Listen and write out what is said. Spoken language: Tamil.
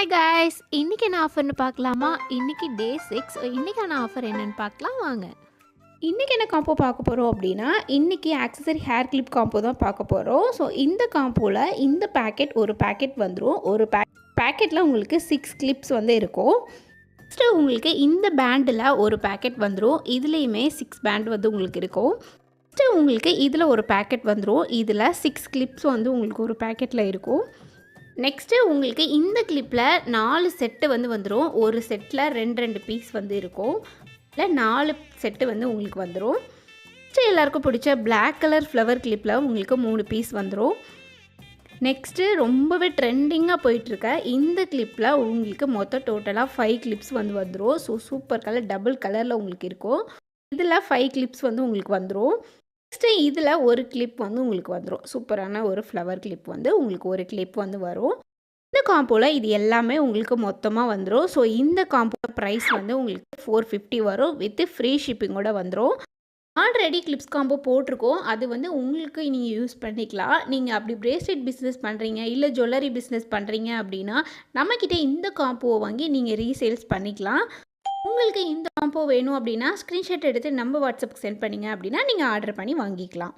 ஹாய் காய்ஸ், இன்னைக்கு என்ன ஆஃபர்னு பார்க்கலாமா? இன்னைக்கு டே 6. இன்னைக்கான ஆஃபர் என்னன்னு பார்க்கலாம் வாங்க. இன்றைக்கி என்ன காம்போ பார்க்க போகிறோம் அப்படின்னா, இன்றைக்கி ஆக்சசரி ஹேர் கிளிப் காம்போ தான் பார்க்க போகிறோம். ஸோ இந்த காம்போவில் இந்த பேக்கெட் ஒரு பேக்கெட் வந்துடும். ஒரு பேக்கெட்டில் உங்களுக்கு 6 கிளிப்ஸ் வந்து இருக்கும். நெக்ஸ்ட்டு உங்களுக்கு இந்த பேண்டில் ஒரு பேக்கெட் வந்துடும். இதுலேயுமே 6 பேண்ட் வந்து உங்களுக்கு இருக்கும். நெக்ஸ்ட்டு உங்களுக்கு இதில் ஒரு பேக்கெட் வந்துடும். இதில் 6 கிளிப்ஸ் வந்து உங்களுக்கு ஒரு பேக்கெட்டில் இருக்கும். நெக்ஸ்ட்டு உங்களுக்கு இந்த கிளிப்பில் 4 செட்டு வந்து வந்துடும். ஒரு செட்டில் 2 பீஸ் வந்து இருக்கும். இல்லை 4 செட்டு வந்து உங்களுக்கு வந்துடும். நெக்ஸ்ட்டு எல்லாருக்கும் பிடிச்ச பிளாக் கலர் ஃப்ளவர் கிளிப்பில் உங்களுக்கு 3 பீஸ் வந்துடும். நெக்ஸ்ட்டு ரொம்பவே ட்ரெண்டிங்காக போயிட்டுருக்க இந்த கிளிப்பில் உங்களுக்கு மொத்தம் டோட்டலாக 5 கிளிப்ஸ் வந்து வந்துடும். ஸோ சூப்பர் கலர் டபுள் கலரில் உங்களுக்கு இருக்கும். இதில் 5 கிளிப்ஸ் வந்து உங்களுக்கு வந்துடும். நெக்ஸ்ட்டு இதில் ஒரு கிளிப் வந்து உங்களுக்கு வந்துடும். சூப்பரான ஒரு ஃப்ளவர் கிளிப் வந்து உங்களுக்கு ஒரு கிளிப் வந்து வரும். இந்த காம்போவில் இது எல்லாமே உங்களுக்கு மொத்தமாக வந்துடும். ஸோ இந்த காம்போ ப்ரைஸ் வந்து உங்களுக்கு 450 வரும். வித் ஃப்ரீ ஷிப்பிங்கோட வந்துடும். ஆல்ரெடி கிளிப்ஸ் காம்போ போட்டிருக்கோம். அது வந்து உங்களுக்கு நீங்கள் யூஸ் பண்ணிக்கலாம். நீங்கள் அப்படி பிரேஸ்லெட் பிஸ்னஸ் பண்ணுறீங்க, இல்லை ஜுவல்லரி பிஸ்னஸ் பண்ணுறீங்க அப்படின்னா நம்மக்கிட்ட இந்த காம்போவை வாங்கி நீங்கள் ரீசேல்ஸ் பண்ணிக்கலாம். உங்களுக்கு இந்த காம்போ வேணும் அப்படின்னா ஸ்க்ரீன்ஷாட் எடுத்து நம்ம வாட்ஸ்அப்புக்கு சென்ட் பண்ணிங்க அப்படின்னா நீங்கள் ஆர்டர் பண்ணி வாங்கிக்கலாம்.